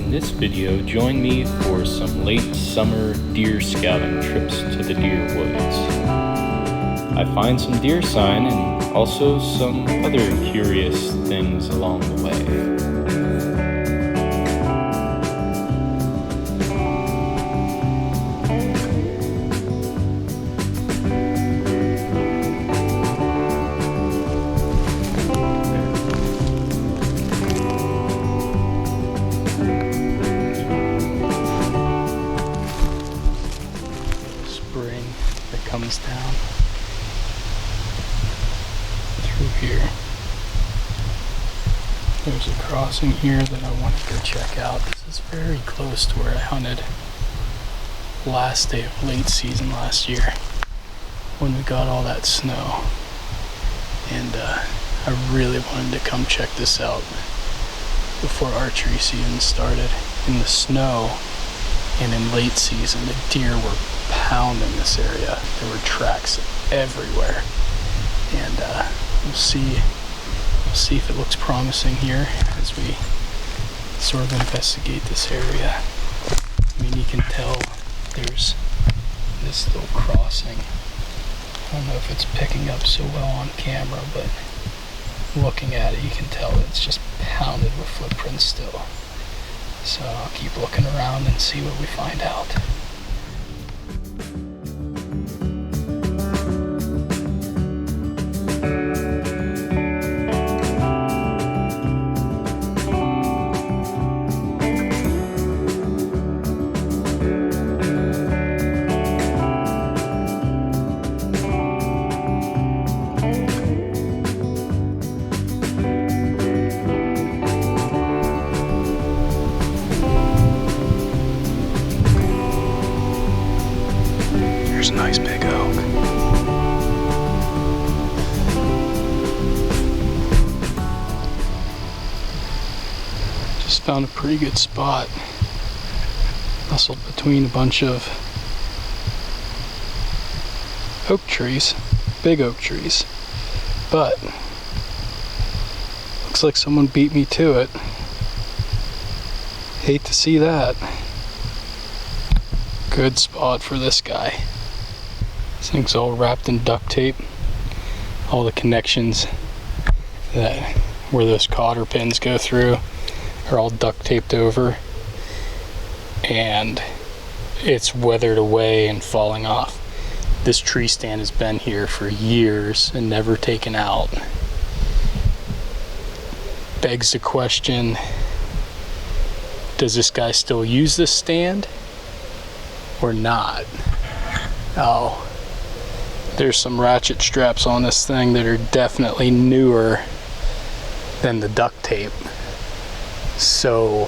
In this video, join me for some late summer deer scouting trips to the deer woods. I find some deer sign and also some other curious things along the way. Comes down through here. There's a crossing here that I want to go check out. This is very close to where I hunted last day of late season last year when we got all that snow, and I really wanted to come check this out before archery season started. In the snow and in late season, the deer were pounding this area. There were tracks everywhere, and we'll see if it looks promising here as we sort of investigate this area. I mean, you can tell there's this little crossing. I don't know if it's picking up so well on camera, but looking at it, you can tell it's just pounded with footprints still. So I'll keep looking around and see what we find out. There's a nice big oak. Just found a pretty good spot. Nestled between a bunch of oak trees, big oak trees. But looks like someone beat me to it. Hate to see that. Good spot for this guy. This thing's all wrapped in duct tape. All the connections that where those cotter pins go through are all duct taped over, and it's weathered away and falling off. This tree stand has been here for years and never taken out. Begs the question, does this guy still use this stand or not? Oh, there's some ratchet straps on this thing that are definitely newer than the duct tape. So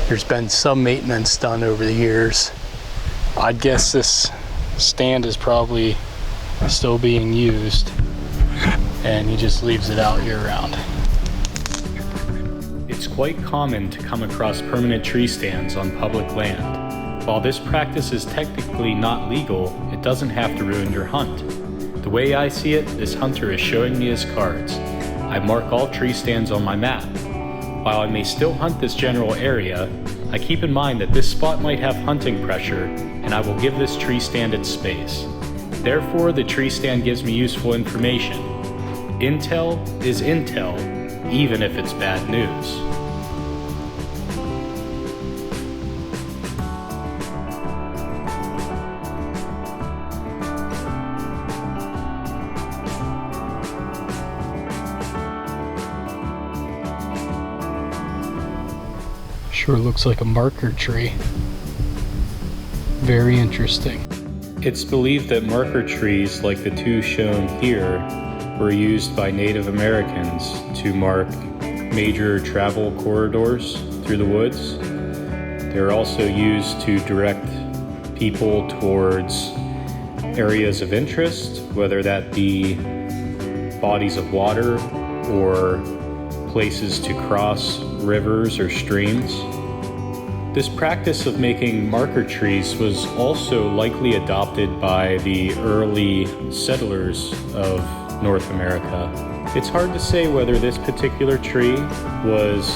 there's been some maintenance done over the years. I'd guess this stand is probably still being used, and he just leaves it out year round. It's quite common to come across permanent tree stands on public land. While this practice is technically not legal, it doesn't have to ruin your hunt. The way I see it, this hunter is showing me his cards. I mark all tree stands on my map. While I may still hunt this general area, I keep in mind that this spot might have hunting pressure, and I will give this tree stand its space. Therefore, the tree stand gives me useful information. Intel is intel, even if it's bad news. Sure looks like a marker tree. Very interesting. It's believed that marker trees like the two shown here were used by Native Americans to mark major travel corridors through the woods. They're also used to direct people towards areas of interest, whether that be bodies of water or places to cross rivers or streams. This practice of making marker trees was also likely adopted by the early settlers of North America. It's hard to say whether this particular tree was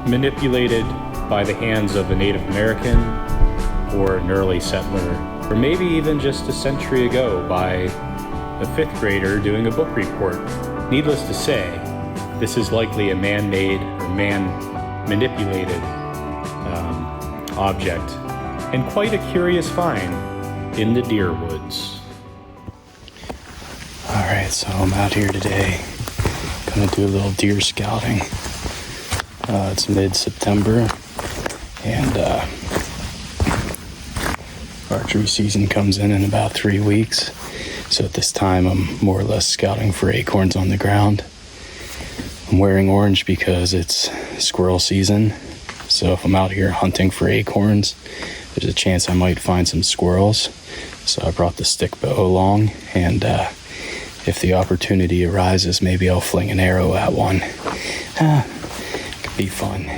manipulated by the hands of a Native American or an early settler, or maybe even just a century ago by a 5th grader doing a book report. Needless to say, this is likely a man-made or man-manipulated object, and quite a curious find in the deer woods. Alright, so I'm out here today, gonna do a little deer scouting. It's mid-September, and archery season comes in about 3 weeks. So at this time, I'm more or less scouting for acorns on the ground. I'm wearing orange because it's squirrel season. So if I'm out here hunting for acorns, there's a chance I might find some squirrels. So I brought the stick bow along, and if the opportunity arises, maybe I'll fling an arrow at one. Could be fun.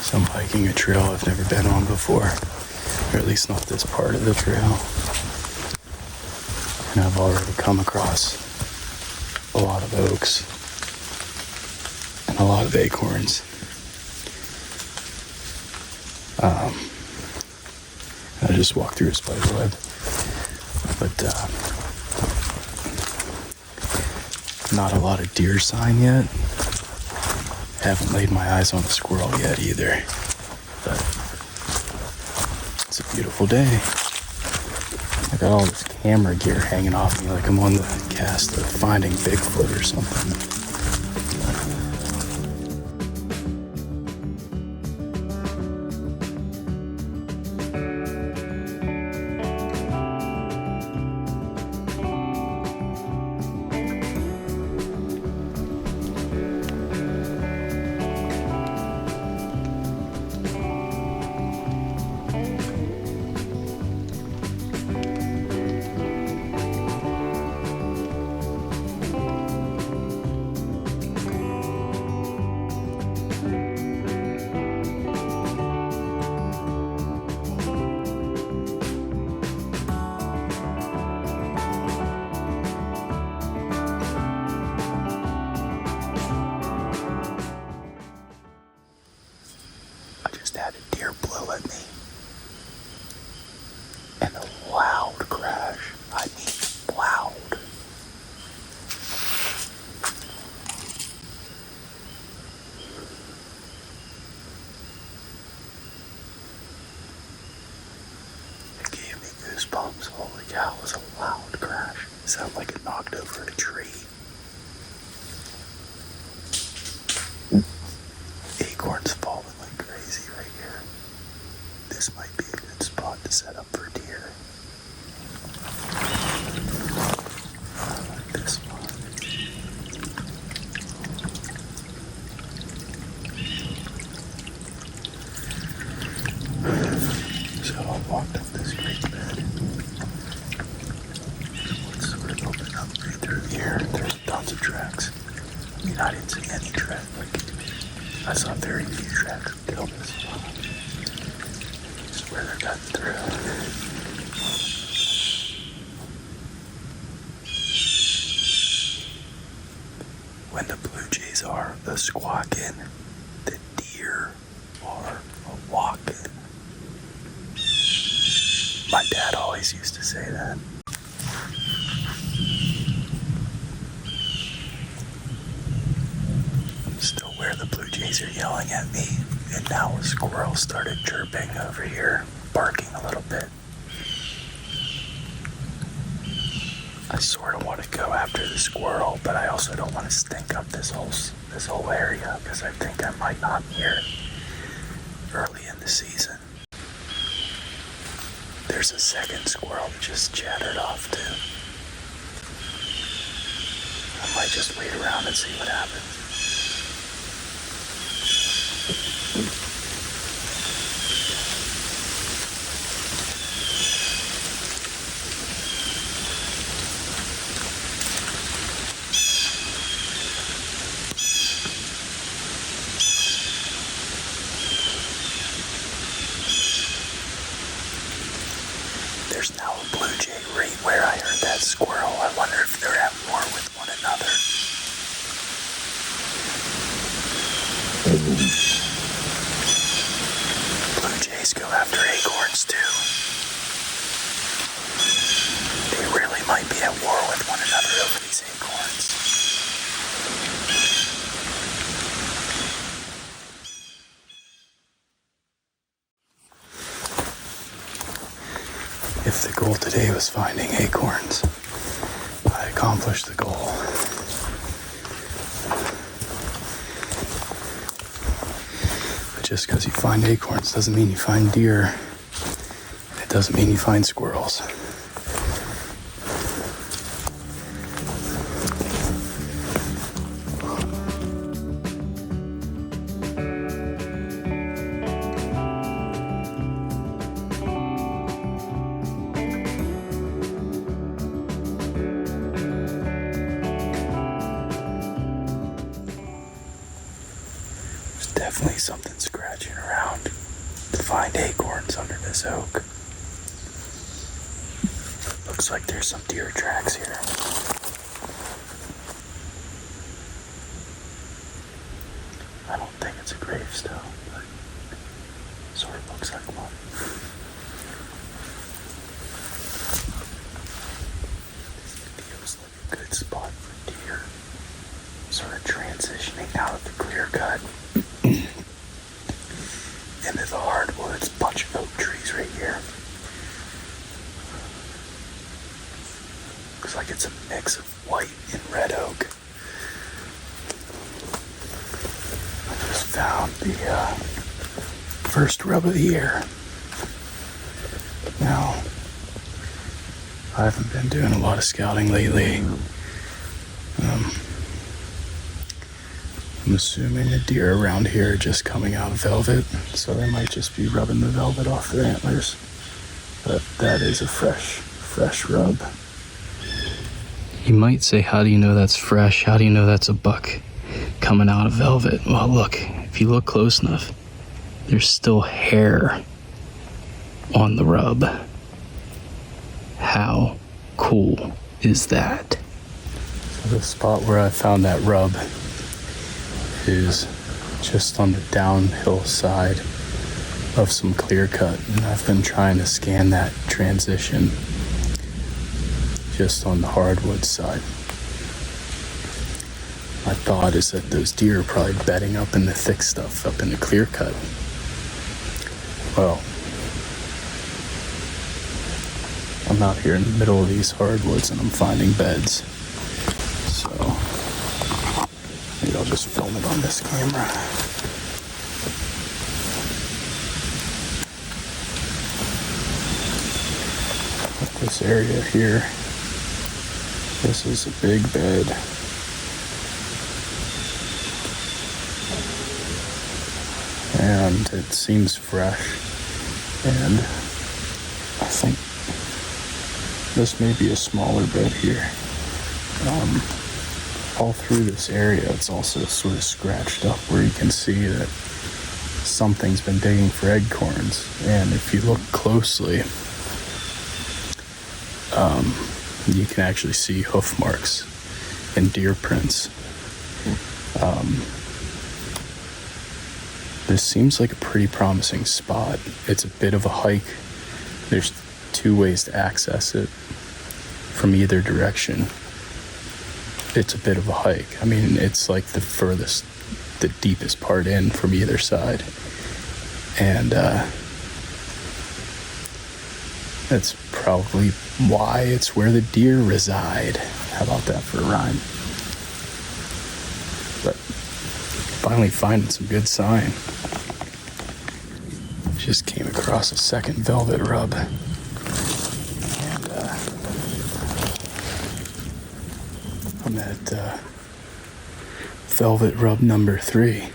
So I'm hiking a trail I've never been on before, or at least not this part of the trail. And I've already come across a lot of oaks and a lot of acorns. I just walked through a spider web, but not a lot of deer sign yet. Haven't laid my eyes on a squirrel yet either, but it's a beautiful day. I got all this camera gear hanging off me like I'm on the cast of Finding Bigfoot or something. Had a deer blow at me, and a loud crash. I mean, loud. It gave me goosebumps. Holy cow, it was a loud crash. It sounded like it knocked over a tree. Acorns falling like crazy right here. This might be a good spot to set up for deer. I like this spot. So I walked up this creek bed. Woods sort of open up right through here. There's tons of tracks. I mean, I didn't see any tracks. I saw very few tracks until this spot. This is where they're cutting through. When the blue jays are a-squawking, the deer are a-walking. My dad always used to say that. Still where the blue jays are yelling at me, and now a squirrel started chirping over here, barking a little bit. I sort of want to go after the squirrel, but I also don't want to stink up this whole area, because I think I might not hear early in the season. There's a second squirrel that just chattered off too. I might just wait around and see what happens. there's now a blue jay right where I heard that squirrel. I wonder if they're at war with one another. Blue jays go after acorns too. They really might be at war with one another over these acorns. If the goal today was finding acorns, I accomplished the goal. But just because you find acorns doesn't mean you find deer. It doesn't mean you find squirrels. Definitely something scratching around to find acorns under this oak. Looks like there's some deer tracks here. I don't think it's a gravestone, but it sort of looks like one. This feels like a good spot for deer. Sort of transitioning out of the clear cut into the hardwoods. Bunch of oak trees right here. Looks like it's a mix of white and red oak. I just found the first rub of the year. Now, I haven't been doing a lot of scouting lately. I'm assuming the deer around here are just coming out of velvet, so they might just be rubbing the velvet off their antlers. But that is a fresh rub. You might say, how do you know that's fresh? How do you know that's a buck coming out of velvet? Well, look, if you look close enough, there's still hair on the rub. How cool is that? So the spot where I found that rub is just on the downhill side of some clear cut, and I've been trying to scan that transition just on the hardwood side. My thought is that those deer are probably bedding up in the thick stuff up in the clear cut. Well, I'm out here in the middle of these hardwoods and I'm finding beds, so maybe I'll just film it on this camera. This area here, this is a big bed. And it seems fresh. And I think this may be a smaller bed here. All through this area, it's also sort of scratched up where you can see that something's been digging for acorns. And if you look closely, you can actually see hoof marks and deer prints. This seems like a pretty promising spot. It's a bit of a hike. There's 2 ways to access it from either direction. It's a bit of a hike. I mean, it's like the deepest part in from either side. And that's probably why it's where the deer reside. How about that for a rhyme? But finally finding some good sign. Just came across a second velvet rub. And I'm at velvet rub number 3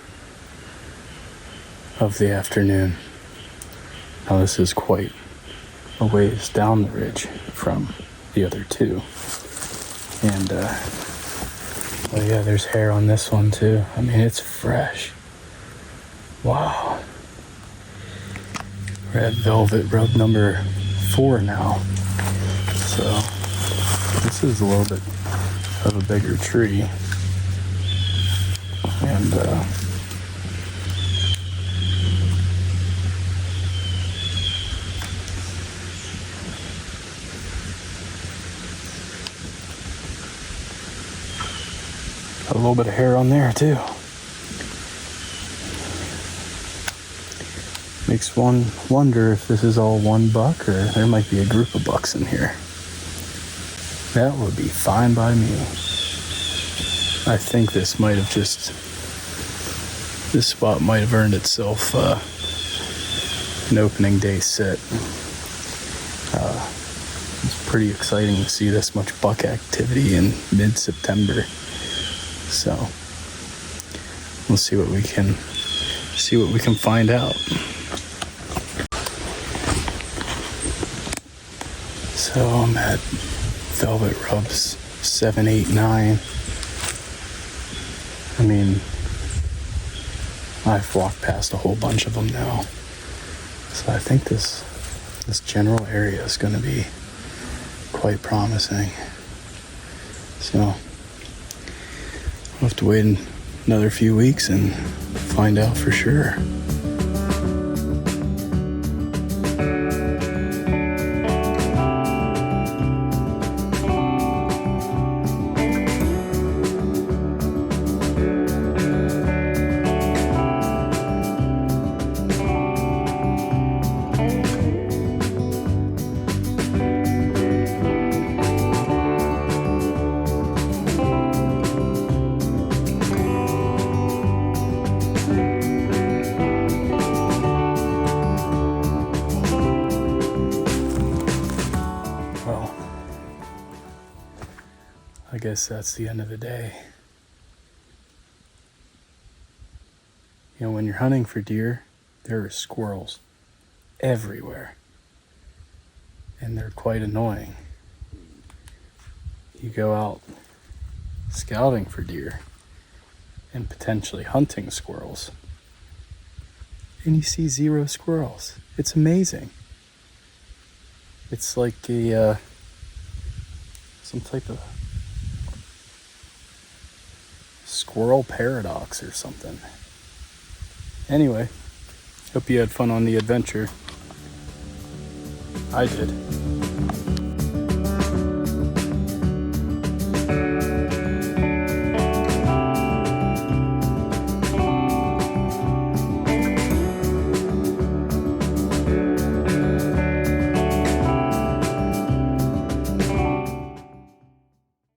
of the afternoon. Now this is quite a ways down the ridge from the other 2. And oh yeah, there's hair on this one too. I mean, it's fresh. Wow. We're at velvet rub number 4 now. So this is a little bit of a bigger tree. And a little bit of hair on there too. Makes one wonder if this is all one buck or there might be a group of bucks in here. That would be fine by me. I think this spot might have earned itself an opening day sit. It's pretty exciting to see this much buck activity in mid-September. So we'll see what we can find out. So I'm at Velvet Rubs 7, 8, 9. I mean, I've walked past a whole bunch of them now. So I think this general area is going to be quite promising. So we'll have to wait another few weeks and find out for sure. I guess that's the end of the day. You know, when you're hunting for deer, there are squirrels everywhere. And they're quite annoying. You go out scouting for deer and potentially hunting squirrels, and you see 0 squirrels. It's amazing. It's like some type of squirrel paradox or something. Anyway, hope you had fun on the adventure. I did.